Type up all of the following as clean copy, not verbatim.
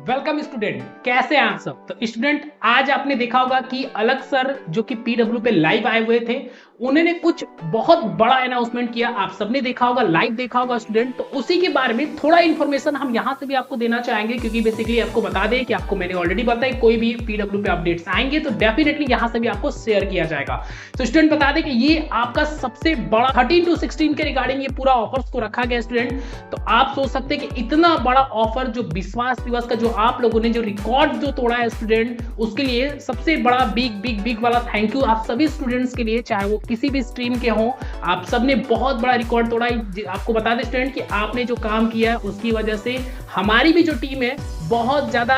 Welcome student, कैसे हैं आप सब। तो स्टूडेंट, आज आपने देखा होगा कि अलग सर जो कि पीडब्ल्यू पे लाइव आए हुए थे, उन्होंने कुछ बहुत बड़ा अनाउंसमेंट किया। आप सबने देखा होगा, लाइव देखा होगा स्टूडेंट। तो उसी के बारे में थोड़ा इन्फॉर्मेशन हम यहाँ से भी आपको देना चाहेंगे, क्योंकि बेसिकली आपको बता दें कि आपको मैंने ऑलरेडी बताया कोई भी पीडब्ल्यू पे अपडेट्स आएंगे तो डेफिनेटली यहाँ से भी आपको शेयर किया जाएगा। तो स्टूडेंट बता दें कि ये आपका सबसे बड़ा 13 to 16 के रिगार्डिंग ये पूरा ऑफर्स को रखा गया स्टूडेंट। तो आप सोच सकते हैं कि इतना बड़ा ऑफर, जो विश्वास दिवस का जो आप लोगों ने जो रिकॉर्ड जो तोड़ा है स्टूडेंट, उसके लिए सबसे बड़ा बिग वाला थैंक यू आप सभी स्टूडेंट्स के लिए, चाहे वो किसी भी स्ट्रीम के हों। आप सबने बहुत बड़ा रिकॉर्ड तोड़ा। आपको बता दें स्टूडेंट कि आपने जो काम किया है उसकी वजह से हमारी भी जो टीम है बहुत ज्यादा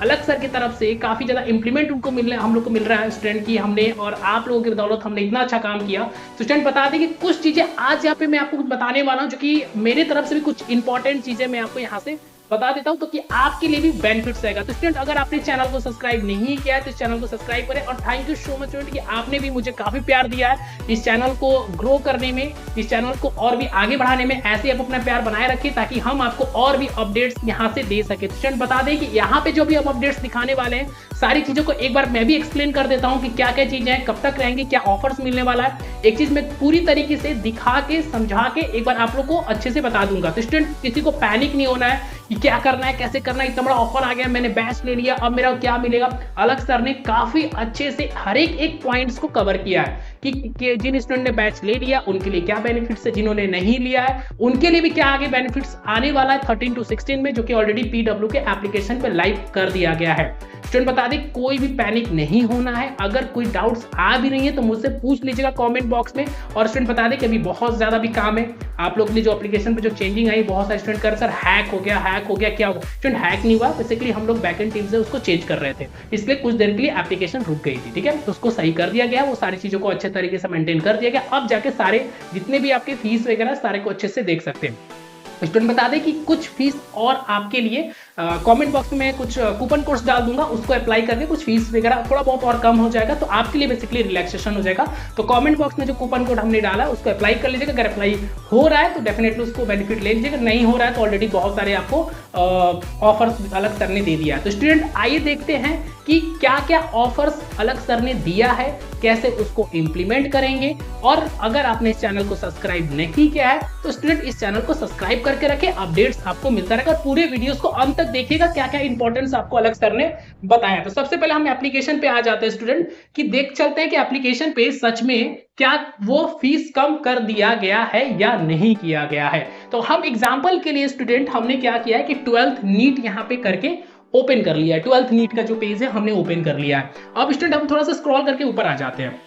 अलग सर की तरफ से काफी ज्यादा इंप्लीमेंट उनको हम लोग को मिल रहा है स्टूडेंट की हमने, और आप लोगों की बदौलत हमने इतना अच्छा काम किया। तो स्टूडेंट बता दें कि कुछ चीजें आज यहाँ पे मैं आपको कुछ बताने वाला हूँ, जो कि मेरे तरफ से भी कुछ इंपॉर्टेंट चीजें मैं आपको यहाँ से बता देता हूं, तो कि आपके लिए भी बेनिफिट्स रहेगा। तो स्टूडेंट, अगर आपने चैनल को सब्सक्राइब नहीं किया है तो इस चैनल को सब्सक्राइब करें। और thank you so much student कि आपने भी मुझे काफी प्यार दिया है इस चैनल को ग्रो करने में, इस चैनल को और भी आगे बढ़ाने में। ऐसे आप अपना प्यार बनाए रखिए ताकि हम आपको और भी अपडेट्स यहाँ से दे सके। तो स्टूडेंट बता दें कि यहाँ पे जो भी हम अपडेट्स दिखाने वाले हैं, सारी चीजों को एक बार मैं भी एक्सप्लेन कर देता हूँ कि क्या क्या चीजें हैं, कब तक रहेंगे, क्या ऑफर्स मिलने वाला है। एक चीज मैं पूरी तरीके से दिखा के समझा के एक बार आप लोग को अच्छे से बता दूंगा। तो स्टूडेंट, किसी को पैनिक नहीं होना है कि क्या करना है, कैसे करना है, इतना बड़ा ऑफर आ गया, मैंने बैच ले लिया, अब मेरा क्या मिलेगा। अलग सर ने काफी अच्छे से हर एक पॉइंट्स को कवर किया है कि जिन स्टूडेंट ने बैच ले लिया उनके लिए क्या बेनिफिट्स है, जिन्होंने नहीं लिया है उनके लिए भी क्या आगे बेनिफिट्स आने वाला है 13 to 16 में, जो कि ऑलरेडी पीडब्ल्यू के एप्लीकेशन पे लाइव कर दिया गया है। स्टूडेंट बता दें, कोई भी पैनिक नहीं होना है। अगर कोई डाउट्स आ भी नहीं है तो मुझसे पूछ लीजिएगा कमेंट बॉक्स में। और स्टूडेंट बता दें कि अभी बहुत ज्यादा भी काम है आप लोग के लिए। जो एप्लीकेशन पे जो चेंजिंग आई, बहुत सारे स्टूडेंट कर सर हैक हो गया, क्या होगा। स्टूडेंट, हैक नहीं हुआ, बेसिकली हम लोग बैकएंड टीम से उसको चेंज कर रहे थे, इसलिए कुछ देर के लिए एप्लीकेशन रुक गई थी। ठीक है, तो उसको सही कर दिया गया, वो सारी चीजों को अच्छे तरीके से मेंटेन कर दिया गया। अब जाके सारे जितने भी आपके फीस वगैरह सारे को अच्छे से देख सकते हैं। स्टूडेंट बता दें कि कुछ फीस और आपके लिए कमेंट बॉक्स में मैं कुछ कूपन कोड्स डाल दूंगा, उसको अप्लाई करके कुछ फीस वगैरह थोड़ा बहुत और कम हो जाएगा, तो आपके लिए बेसिकली रिलैक्सेशन हो जाएगा। तो कमेंट बॉक्स में जो कूपन कोड हमने डाला उसको अप्लाई कर लीजिएगा। अगर अप्लाई हो रहा है तो डेफिनेटली उसको बेनिफिट ले लीजिएगा, नहीं हो रहा है तो ऑलरेडी बहुत सारे आपको ऑफर्स अलग सर ने दे दिया है। तो स्टूडेंट, आइए देखते हैं कि क्या क्या ऑफर्स अलग सर ने दिया है, कैसे उसको इंप्लीमेंट करेंगे। और अगर आपने इस चैनल को सब्सक्राइब नहीं किया है तो स्टूडेंट इस चैनल को सब्सक्राइब करके रखें, अपडेट्स आपको मिलता रहेगा। पूरे वीडियोस को अंत तक देखिएगा, क्या क्या इंपॉर्टेंस आपको अलग सर ने बताया। तो सबसे पहले हम एप्लीकेशन पे आ जाते हैं स्टूडेंट, कि देख चलते हैं कि एप्लीकेशन पे सच में क्या वो फीस कम कर दिया गया है या नहीं किया गया है। तो हम एग्जांपल के लिए स्टूडेंट हमने क्या किया है कि 12th नीट यहाँ पे करके ओपन कर लिया है। 12th नीट का जो पेज है हमने ओपन कर लिया है। अब स्टूडेंट हम थोड़ा सा स्क्रॉल करके ऊपर आ जाते हैं।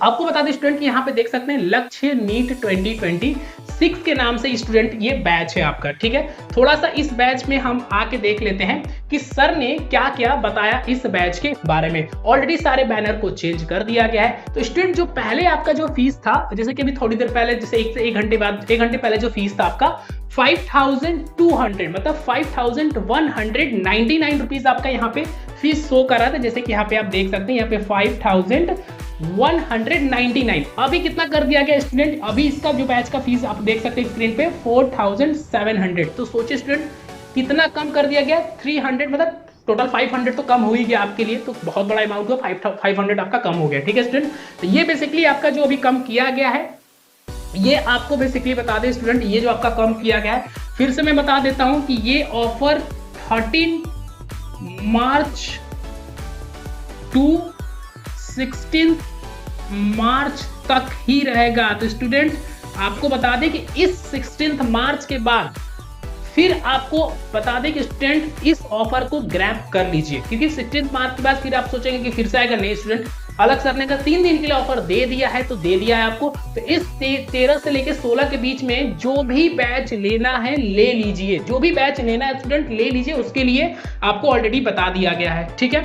आपको बता दें स्टूडेंट कि यहाँ पे देख सकते हैं लक्ष्य नीट 2026 के नाम से स्टूडेंट ये बैच है आपका। ठीक है, थोड़ा सा इस बैच में हम आके देख लेते हैं कि सर ने क्या क्या बताया इस बैच के बारे में। ऑलरेडी सारे बैनर को चेंज कर दिया गया है। तो स्टूडेंट, जो पहले आपका जो फीस था, जैसे कि अभी थोड़ी देर पहले, जैसे एक घंटे पहले जो फीस था आपका 5200, मतलब 5199 रुपीज आपका यहाँ पे फीस शो कर रहा था। जैसे कि यहाँ पे आप देख सकते हैं, यहाँ पे 5199। अभी कितना कर दिया गया स्टूडेंट, अभी इसका जो बैच का फीस आप देख सकते हैं स्क्रीन पे 4700। तो सोचिए स्टूडेंट कितना कम कर दिया गया, 300, मतलब टोटल 500 तो कम हो ही गया आपके लिए। तो बहुत बड़ा अमाउंट हुआ, 500 आपका कम हो गया। ठीक है स्टूडेंट, तो ये बेसिकली आपका जो अभी कम किया गया है, ये आपको बेसिकली बता दें स्टूडेंट, ये जो आपका कम किया गया है, फिर से मैं बता देता हूं कि ये ऑफर 13 मार्च टू 16 मार्च तक ही रहेगा। तो स्टूडेंट आपको बता दें कि इस 16 मार्च के बाद फिर आपको बता दें कि स्टूडेंट इस ऑफर को ग्रैब कर लीजिए, क्योंकि 16 मार्च के बाद फिर आप सोचेंगे कि फिर से आएगा। नहीं स्टूडेंट, अलग सर ने अगर 3 दिन के लिए ऑफर दे दिया है तो दे दिया है आपको। तो इस 13 से लेकर 16 के बीच में जो भी बैच लेना है ले लीजिए, जो भी बैच लेना है स्टूडेंट ले लीजिए, उसके लिए आपको ऑलरेडी बता दिया गया है। ठीक है,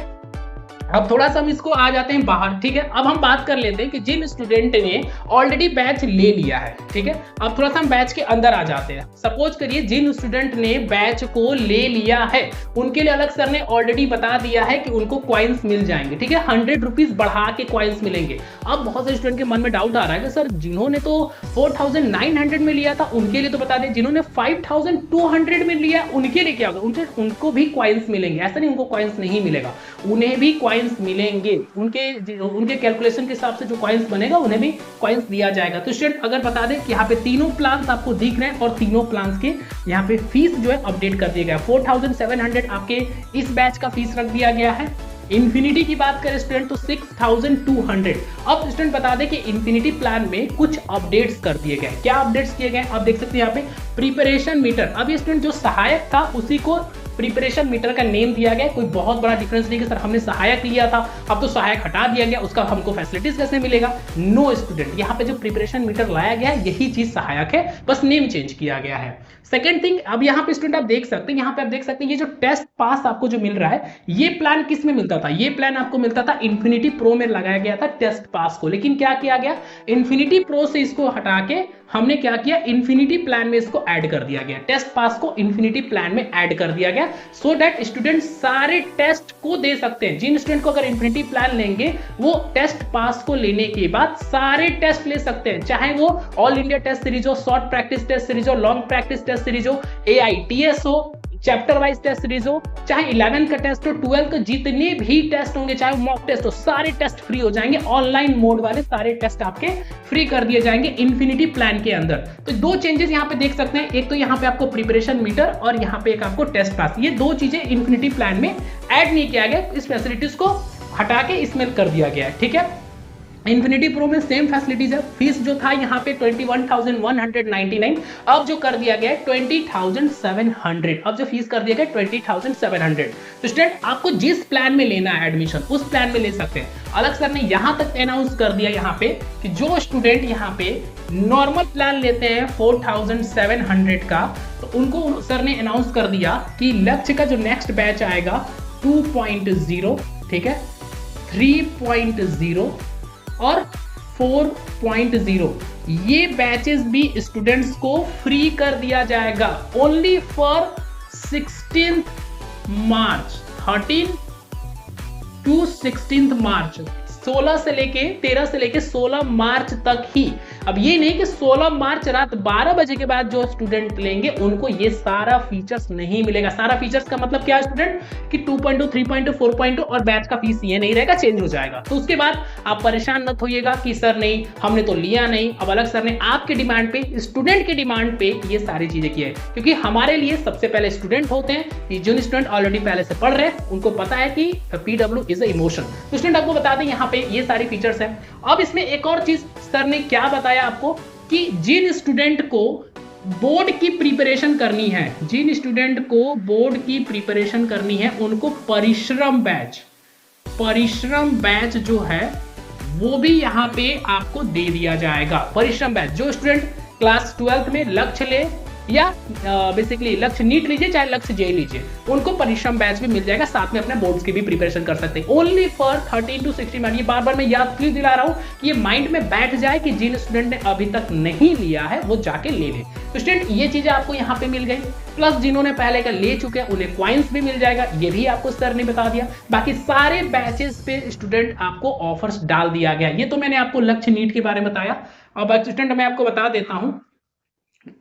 अब थोड़ा सा हम इसको आ जाते हैं बाहर, ठीक है। अब हम बात कर लेते हैं कि जिन स्टूडेंट ने ऑलरेडी बैच ले लिया है, ठीक है। अब थोड़ा सा हम बैच के अंदर आ जाते हैं। सपोज करिए जिन स्टूडेंट ने बैच को ले लिया है उनके लिए अलग सर ने ऑलरेडी बता दिया है कि उनको कॉइन्स मिल जाएंगे, ठीक है। 100 रुपीज बढ़ा के कॉइन्स मिलेंगे। अब बहुत से स्टूडेंट के मन में डाउट आ रहा है कि सर जिन्होंने तो 4900 में लिया था उनके लिए तो बता दें, जिन्होंने 5200 में लिया उनके लिए क्या होगा, उनको भी कॉइन्स मिलेंगे? ऐसा नहीं उनको कॉइन्स नहीं मिलेगा, उन्हें भी कॉइन्स मिलेंगे। उनके कैलकुलेशन के हिसाब से जो कॉइन्स बनेगा उन्हें भी कॉइन्स दिया जाएगा। तो स्टूडेंट अगर बता दें कि यहाँ पे तीनों प्लान्स आपको दिख रहे हैं और तीनों प्लान्स के यहाँ पे फीस जो है अपडेट कर दिया गया। 4700 आपके इस बैच का फीस रख दिया गया है। इन्फिनिटी की बात करें स्टूडेंट तो 6200। अब स्टूडेंट बता दें कि इन्फिनिटी प्लान में कुछ अपडेट्स कर दिए गए। क्या अपडेट्स किए गए आप देख सकते हैं यहाँ पे, प्रिपरेशन मीटर। अब ये स्टूडेंट जो सहायक था उसी को प्रिपरेशन मीटर का नेम दिया गया। कोई बहुत बड़ा डिफरेंस नहीं कि सर हमने सहायक लिया था अब तो सहायक हटा दिया गया, उसका हमको फैसिलिटीज कैसे मिलेगा? नो स्टूडेंट, यहाँ पे जो प्रिपरेशन मीटर लाया गया है यही चीज सहायक है, बस नेम चेंज किया गया है। सेकंड थिंग, अब यहाँ पे स्टूडेंट आप देख सकते हैं, यहाँ पे आप देख सकते हैं ये जो टेस्ट पास आपको जो मिल रहा है ये प्लान किस में मिलता था? ये प्लान आपको मिलता था इन्फिनिटी प्रो में लगाया गया था टेस्ट पास को। लेकिन क्या किया गया, इन्फिनिटी प्रो से इसको हटा के हमने क्या किया, इन्फिनिटी प्लान में इसको ऐड कर दिया गया। टेस्ट पास को इन्फिनिटी प्लान में ऐड कर दिया गया सो दैट स्टूडेंट सारे टेस्ट को दे सकते हैं। जिन स्टूडेंट को अगर इन्फिनिटी प्लान लेंगे वो टेस्ट पास को लेने के बाद सारे टेस्ट ले सकते हैं, चाहे वो ऑल इंडिया टेस्ट सीरीज हो, शॉर्ट प्रैक्टिस टेस्ट सीरीज हो, लॉन्ग प्रैक्टिस टेस्ट सीरीज हो, AITS हो, चैप्टर वाइज टेस्ट सीरीज हो, चाहे 11th का टेस्ट हो, 12th का जितने भी टेस्ट होंगे, चाहे मॉक टेस्ट हो, सारे टेस्ट फ्री हो जाएंगे। ऑनलाइन मोड वाले सारे टेस्ट आपके फ्री कर दिए जाएंगे इन्फिनिटी प्लान के अंदर। तो दो चेंजेस यहाँ पे देख सकते हैं, एक तो यहाँ पे आपको प्रिपरेशन मीटर और यहाँ पे एक आपको टेस्ट पास, ये दो चीजें इन्फिनिटी प्लान में ऐड नहीं किया गया, इस फैसिलिटीज को हटा के इसमें कर दिया गया है, ठीक है। इन्फिनिटी प्रो में सेम फैसिलिटीज है। फीस जो था यहाँ पे 21,199, अब जो कर दिया गया है 20,700, अब जो फीस कर दिया गया 20,700। तो स्टूडेंट आपको जिस प्लान में लेना है एडमिशन उस प्लान में ले सकते हैं। अलग सर ने यहाँ तक अनाउंस कर दिया यहाँ पे कि जो स्टूडेंट यहाँ पे नॉर्मल प्लान लेते हैं 4,700 का, तो उनको सर ने अनाउंस कर दिया कि लक्ष्य का जो नेक्स्ट बैच आएगा 2.0, ठीक है, 3.0 और 4.0, ये बैचेस भी स्टूडेंट्स को फ्री कर दिया जाएगा ओनली फॉर 16 मार्च, 13 टू 16 मार्च, 13 से लेके 16 मार्च तक ही। अब ये नहीं कि 16 मार्च रात 12 बजे के बाद जो स्टूडेंट लेंगे उनको ये सारा फीचर्स नहीं मिलेगा। सारा फीचर्स का मतलब क्या है स्टूडेंट, कि 2.2, 3.2, 4.2 और बैच का फीस ये नहीं रहेगा, चेंज हो जाएगा। तो उसके बाद आप परेशान मत होइएगा कि सर नहीं हमने तो लिया नहीं। अब अलग सर ने आपके डिमांड पे, स्टूडेंट के डिमांड पे ये सारी चीजें की है, क्योंकि हमारे लिए सबसे पहले स्टूडेंट होते हैं। जो स्टूडेंट ऑलरेडी पहले से पढ़ रहे हैं उनको पता है कि PW इज अ इमोशन। तो स्टूडेंट आपको बता दें यहाँ पे ये सारी फीचर्स हैं। अब इसमें एक और चीज सर ने क्या बताया आपको, कि जिन स्टूडेंट को बोर्ड की प्रिपरेशन करनी है, जिन स्टूडेंट को बोर्ड की प्रिपरेशन करनी है उनको परिश्रम बैच जो है वो भी यहाँ पे आपको दे दिया जाएगा। परिश्रम बैच, जो स्टूडेंट क्लास 12th में लक्ष्य ले या बेसिकली लक्ष्य नीट लीजिए चाहे लक्ष्य जे लीजिए, उनको परिश्रम बैच भी मिल जाएगा, साथ में अपने बोर्ड्स की भी प्रिपरेशन कर सकते हैं ओनली फॉर 13 टू 16 मार्च। ये बार बार मैं याद क्यों दिला रहा हूं कि ये माइंड में बैठ जाए कि जिन स्टूडेंट ने अभी तक नहीं लिया है वो जाके ले ले। तो स्टूडेंट ये चीजें आपको यहाँ पे मिल गई, प्लस जिन्होंने पहले का ले चुके हैं उन्हें कॉइन्स भी मिल जाएगा, ये भी आपको सर ने बता दिया। बाकी सारे बैचेस पे स्टूडेंट आपको ऑफर्स डाल दिया गया। ये तो मैंने आपको लक्ष्य नीट के बारे में बताया। अब स्टूडेंट मैं आपको बता देता हूं,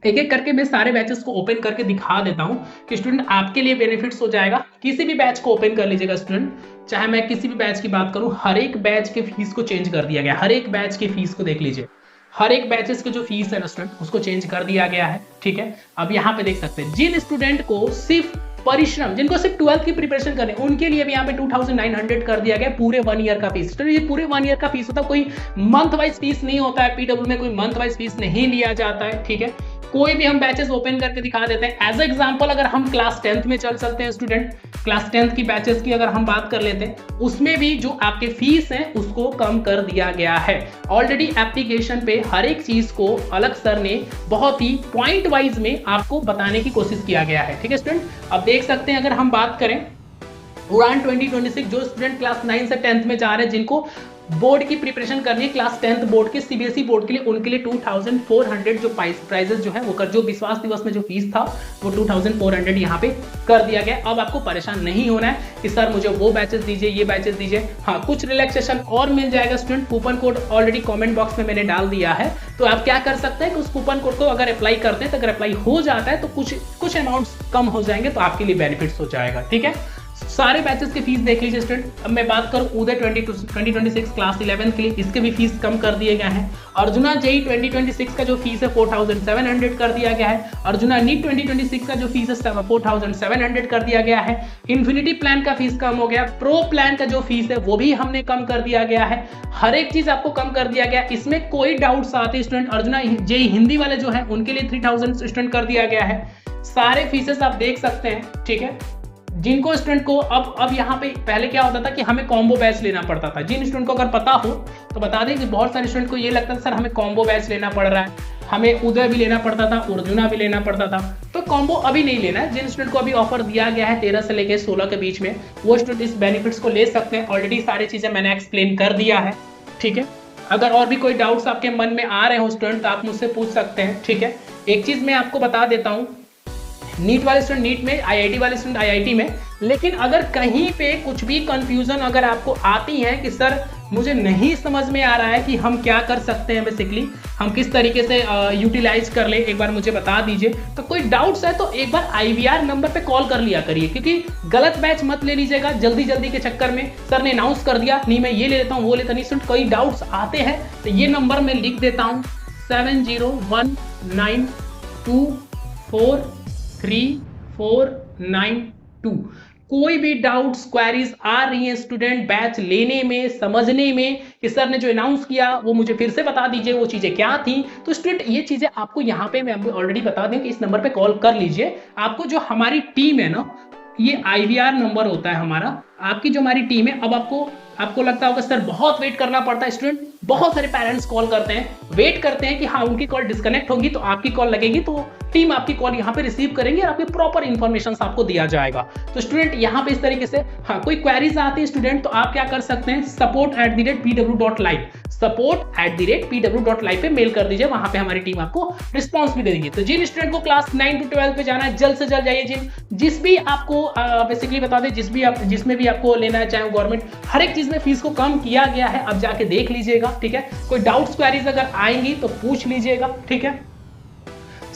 एक एक करके मैं सारे बैचेस को ओपन करके दिखा देता हूं कि स्टूडेंट आपके लिए बेनिफिट्स हो जाएगा। किसी भी बैच को ओपन कर लीजिएगा स्टूडेंट, चाहे मैं किसी भी बैच की बात करूं, हर एक बैच के फीस को चेंज कर दिया गया। हर एक बैच की फीस को देख लीजिए, हर एक बैचेस की जो फीस है ना स्टूडेंट उसको चेंज कर दिया गया है, ठीक है। अब यहाँ पे देख सकते हैं जिन स्टूडेंट को सिर्फ परिश्रम, जिनको सिर्फ 12th की प्रिपरेशन करनी उनके लिए भी यहाँ पे 2,900 कर दिया गया पूरे 1 ईयर का फीस। तो ये पूरे 1 ईयर का फीस होता है, कोई मंथ वाइज फीस नहीं होता है। PW में कोई मंथ वाइज फीस नहीं लिया जाता है, ठीक है। कोई भी हम बैचेस ओपन करके दिखा देते हैं। एज एग्जांपल अगर हम क्लास 10th में चलते हैं स्टूडेंट, क्लास 10th की बैचेस की अगर हम बात कर लेते हैं, उसमें भी जो आपके फीस है उसको कम कर दिया गया है। ऑलरेडी एप्लीकेशन पे हर एक चीज को अलग सर ने बहुत ही पॉइंट वाइज में आपको बताने की कोशिश किया गया है, ठीक है स्टूडेंट। अब देख सकते हैं अगर हम बात करें उड़ान 2026 जो स्टूडेंट क्लास 9 से 10th में जा रहे हैं, जिनको बोर्ड की प्रिपरेशन करनी है, क्लास 10th बोर्ड के सीबीएसई बोर्ड के लिए, उनके लिए 2400 जो प्राइजेस जो है वो कर, जो विश्वास दिवस में जो फीस था वो 2400 यहाँ पे कर दिया गया। अब आपको परेशान नहीं होना है कि सर मुझे वो बैचेस दीजिए, ये बैचेस दीजिए। हाँ, कुछ रिलैक्सेशन और मिल जाएगा student. Coupon code already comment box में मैंने डाल दिया है, तो आप क्या कर सकते हैं कि उस कूपन कोड को अगर अप्लाई करते हैं, तो अगर अप्लाई हो जाता है तो कुछ अमाउंट्स कम हो जाएंगे, तो आपके लिए बेनिफिट्स हो जाएगा। ठीक है, सारे बैचेस की फीस देख लीजिए स्टूडेंट। अब मैं बात करूं उदय 2026 क्लास 11 के लिए, इसके भी फीस कम कर दिए गए हैं। अर्जुना जेई 2026 का जो फीस है 4700 कर दिया गया है। अर्जुना नीट 2026 का जो फीस है 4700 कर दिया गया है। इन्फिनिटी प्लान का फीस कम हो गया। प्रो प्लान का जो फीस है वो भी हमने कम कर दिया गया है। हर एक चीज आपको कम कर दिया गया। इसमें कोई डाउट्स आते हैं स्टूडेंट, अर्जुना जेई हिंदी वाले जो है उनके लिए 3000 स्टूडेंट कर दिया गया है। सारे फीसेस आप देख सकते हैं। ठीक है, जिनको स्टूडेंट को अब यहाँ पे पहले क्या होता था कि हमें कॉम्बो बैच लेना पड़ता था। जिन स्टूडेंट को अगर पता हो तो बता दें कि बहुत सारे स्टूडेंट को ये लगता था सर हमें कॉम्बो बैच लेना पड़ रहा है, हमें उदय भी लेना पड़ता था, अर्जुना भी लेना पड़ता था। तो कॉम्बो अभी नहीं लेना है। जिन स्टूडेंट को अभी ऑफर दिया गया है 13 से लेकर 16 के बीच में, वो स्टूडेंट इस बेनिफिट्स को ले सकते हैं। ऑलरेडी सारी चीजें मैंने एक्सप्लेन कर दिया है। ठीक है, अगर और भी कोई डाउट्स आपके मन में आ रहे हो स्टूडेंट तो आप मुझसे पूछ सकते हैं। ठीक है, एक चीज मैं आपको बता देता हूँ, नीट वाले स्टूडेंट नीट में, आईआईटी वाले स्टूडेंट आईआईटी में। लेकिन अगर कहीं पे कुछ भी कंफ्यूजन अगर आपको आती है कि सर मुझे नहीं समझ में आ रहा है कि हम क्या कर सकते हैं, बेसिकली हम किस तरीके से यूटिलाइज कर ले, एक बार मुझे बता दीजिए। तो कोई डाउट्स है तो एक बार आईवीआर नंबर पे कॉल कर लिया करिए, क्योंकि गलत बैच मत ले लीजिएगा जल्दी जल्दी के चक्कर में। सर ने अनाउंस कर दिया, नहीं मैं ये ले लेता हूँ वो लेता नहीं। स्टूडेंट कोई डाउट्स आते हैं तो ये नंबर मैं लिख देता हूँ 7019243492। कोई भी डाउट्स क्वेरीज आ रही हैं स्टूडेंट बैच लेने में, समझने में कि सर ने जो अनाउंस किया वो मुझे फिर से बता दीजिए वो चीजें क्या थी। तो स्टूडेंट ये चीजें आपको यहाँ पे मैं ऑलरेडी बता दें कि इस नंबर पे कॉल कर लीजिए। आपको जो हमारी टीम है ना, ये आईवीआर नंबर होता है हमारा। आपकी जो हमारी टीम है, अब आपको लगता होगा सर बहुत वेट करना पड़ता है स्टूडेंट। बहुत सारे पेरेंट्स कॉल करते हैं, वेट करते हैं कि हाँ उनकी कॉल डिस्कनेक्ट होगी तो आपकी कॉल लगेगी, तो टीम आपकी कॉल यहाँ पे रिसीव करेंगे और आपकी प्रॉपर इन्फॉर्मेशन आपको दिया जाएगा। तो स्टूडेंट यहाँ पे इस तरीके से हाँ कोई क्वेरीज आती है स्टूडेंट तो आप क्या कर सकते हैं, support@pw.live support@pw.live पे मेल कर दीजिए, वहां पे हमारी टीम आपको रिस्पॉन्स भी दे देगी। तो जिन स्टूडेंट को क्लास 9 to 12 पे जाना है जल्द से जल्द जाइए। जिस भी आपको बेसिकली बता दें, जिसमें भी आपको लेना है, चाहे गवर्नमेंट, हर एक चीज में फीस को कम किया गया है। अब जाके देख लीजिएगा। ठीक है, कोई डाउट्स क्वेरीज अगर आएंगी तो पूछ लीजिएगा। ठीक है,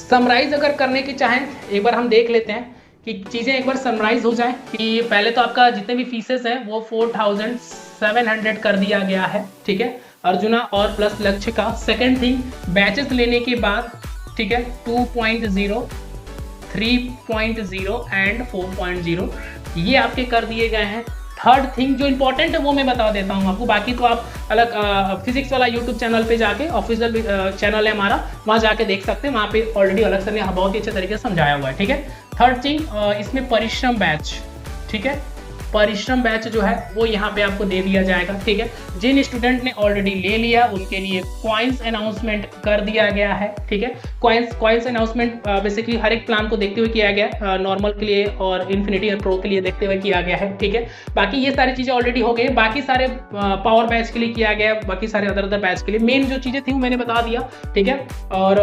समराइज अगर करने की चाहें एक बार हम देख लेते हैं कि चीजें एक बार समराइज हो जाए। कि पहले तो आपका जितने भी फीसेस हैं वो 4700 कर दिया गया है। ठीक है, अर्जुना और प्लस लक्ष्य का। सेकंड थिंग, बैचेस लेने के बाद ठीक है 2.0, 3.0 एंड 4.0 ये आपके कर दिए गए हैं। थर्ड थिंग जो इंपॉर्टेंट है वो मैं बता देता हूँ आपको, बाकी तो आप अलग फिजिक्स वाला यूट्यूब चैनल पे जाके, ऑफिशियल चैनल है हमारा, वहाँ जाके देख सकते हैं। वहाँ पे ऑलरेडी अलग से बहुत ही अच्छे तरीके से समझाया हुआ है। ठीक है, थर्ड थिंग इसमें परिश्रम बैच, ठीक है, परिश्रम बैच जो है वो यहाँ पे आपको दे दिया जाएगा। ठीक है, जिन स्टूडेंट ने ऑलरेडी ले लिया उनके लिए कॉइन्स अनाउंसमेंट कर दिया गया है। ठीक है, कॉइन्स अनाउंसमेंट बेसिकली हर एक प्लान को देखते हुए किया गया, नॉर्मल के लिए और इन्फिनिटी और प्रो के लिए देखते हुए किया गया है। ठीक है, बाकी ये सारी चीजें ऑलरेडी हो गई। बाकी सारे पावर बैच के लिए किया गया, बाकी सारे अदर बैच के लिए मेन जो चीजें थी वो मैंने बता दिया। ठीक है, और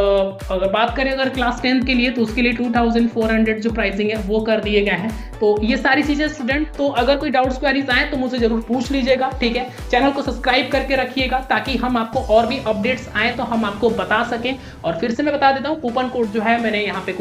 अगर बात करें अगर क्लास 10 के लिए तो उसके लिए 2400 जो प्राइसिंग है वो कर दिए गए हैं। तो ये सारी चीजें स्टूडेंट, तो अगर कोई डाउट्स क्वेरीज आए तो मुझसे जरूर पूछ लीजिएगा। ठीक है, चैनल को सब्सक्राइब करके रखिएगा ताकि हम आपको और भी अपडेट्स आए तो हम आपको बता सकें। और फिर से मैं बता देता हूँ, कूपन कोड जो है मैंने यहाँ पे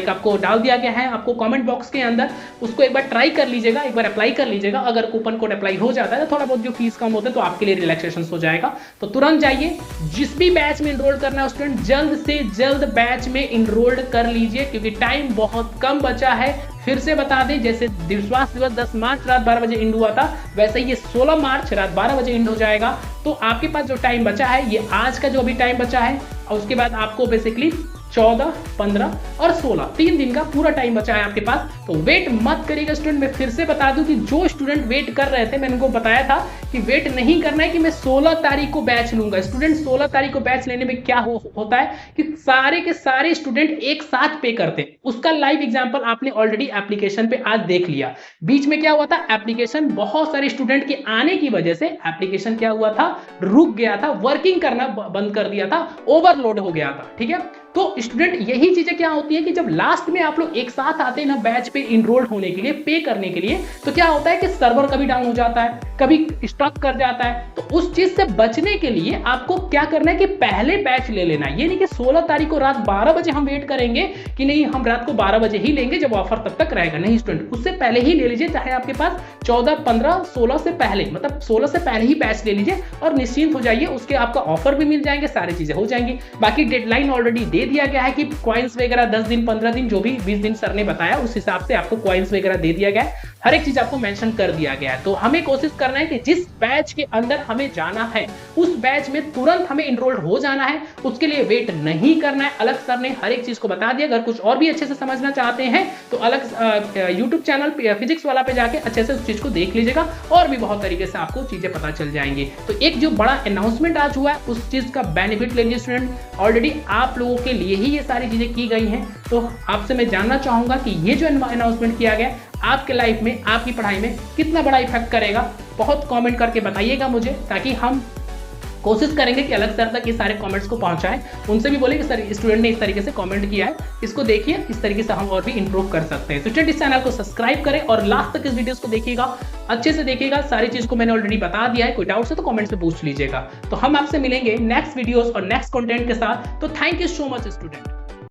आपको डाल दिया गया है, आपको कमेंट बॉक्स के अंदर, उसको एक बार ट्राई कर लीजिएगा, एक बार अप्लाई कर लीजिएगा। अगर कूपन कोड अप्लाई हो जाता है तो थोड़ा बहुत जो फीस कम होता है तो आपके लिए रिलैक्सेशन हो जाएगा। तो तुरंत जाइए, जिस भी बैच में इनरोल करना है स्टूडेंट जल्द से जल्द बैच में इनरोल्ड कर लीजिए, क्योंकि टाइम बहुत कम बचा है। फिर से बता दें, जैसे विश्वास दिवस 10 मार्च रात 12 बजे इंड हुआ था, वैसे ये 16 मार्च रात 12 बजे इंड हो जाएगा। तो आपके पास जो टाइम बचा है, ये आज का जो अभी टाइम बचा है, और उसके बाद आपको बेसिकली 14, 15 और 16 3 दिन का पूरा टाइम बचा है आपके पास। तो वेट मत करिएगा स्टूडेंट। मैं फिर से बता दूं कि जो स्टूडेंट वेट कर रहे थे, मैंने उनको बताया था कि वेट नहीं करना है कि मैं 16 तारीख को बैच लूंगा। स्टूडेंट 16 तारीख को बैच लेने में क्या होता है कि सारे के सारे स्टूडेंट एक साथ पे करते हैं। उसका लाइव एग्जांपल आपने ऑलरेडी एप्लीकेशन पे आज देख लिया। बीच में क्या हुआ था, एप्लीकेशन बहुत सारे स्टूडेंट के आने की वजह से एप्लीकेशन क्या हुआ था, रुक गया था, वर्किंग करना बंद कर दिया था, ओवरलोड हो गया था। ठीक है, तो स्टूडेंट यही चीजें क्या होती है कि जब लास्ट में आप लोग एक साथ आते हैं ना बैच पे इनरोल्ड होने के लिए, पे करने के लिए, तो क्या होता है कि सर्वर कभी डाउन हो जाता है, कभी स्टक कर जाता है। तो उस चीज से बचने के लिए आपको क्या करना है कि पहले बैच ले लेना है। ये नहीं कि 16 तारीख को रात 12 बजे हम वेट करेंगे कि नहीं हम रात को 12 बजे ही लेंगे जब ऑफर तब तक रहेगा। नहीं स्टूडेंट, उससे पहले ही ले लीजिए, चाहे आपके पास 14, 15, 16 से पहले, मतलब 16 से पहले ही बैच ले लीजिए और निश्चिंत हो जाइए। उसके आपका ऑफर भी मिल जाएंगे, सारी चीजें हो जाएंगी। बाकी डेडलाइन ऑलरेडी दे दिया गया है कि कॉइन्स वगैरह 10 दिन, 15 दिन, जो भी 20 दिन सर ने बताया उस हिसाब से आपको कॉइन्स वगैरह दे दिया गया है। हर एक चीज आपको मेंशन कर दिया गया है। तो हमें कोशिश करना है कि जिस बैच के अंदर हमें जाना है उस बैच में तुरंत हमें इनरोल्ड हो जाना है। उसके लिए वेट नहीं करना है। अलग सर ने हर एक चीज को बता दिया। अगर कुछ और भी अच्छे से समझना चाहते हैं तो अलग YouTube चैनल फिजिक्स वाला पे जाके अच्छे से उस चीज को देख लीजिएगा और भी बहुत तरीके से आपको चीजें पता चल जाएंगी। तो एक जो बड़ा अनाउंसमेंट आज हुआ है उस चीज का बेनिफिट ले लीजिए स्टूडेंट। ऑलरेडी आप लोगों के लिए ही ये सारी चीजें की गई हैं। तो आपसे मैं जानना चाहूंगा कि ये जो अनाउंसमेंट किया गया आपके लाइफ में, आपकी पढ़ाई में कितना बड़ा इफेक्ट करेगा, बहुत कमेंट करके बताइएगा मुझे, ताकि हम कोशिश करेंगे कि अलग सर तक ये सारे कमेंट्स को पहुंचाएं। उनसे भी बोले कि सर स्टूडेंट ने इस तरीके से कमेंट किया है, इसको देखिए, इस तरीके से हम और भी इंप्रूव कर सकते हैं। तो स्टूडेंट इस चैनल को सब्सक्राइब करें और लास्ट तक इस वीडियोस को देखिएगा, अच्छे से देखिएगा। सारी चीज को मैंने ऑलरेडी बता दिया है, कोई डाउट है तो कमेंट्स में पूछ लीजिएगा। तो हम आपसे मिलेंगे नेक्स्ट वीडियोस और नेक्स्ट कंटेंट के साथ। तो thank you so much student.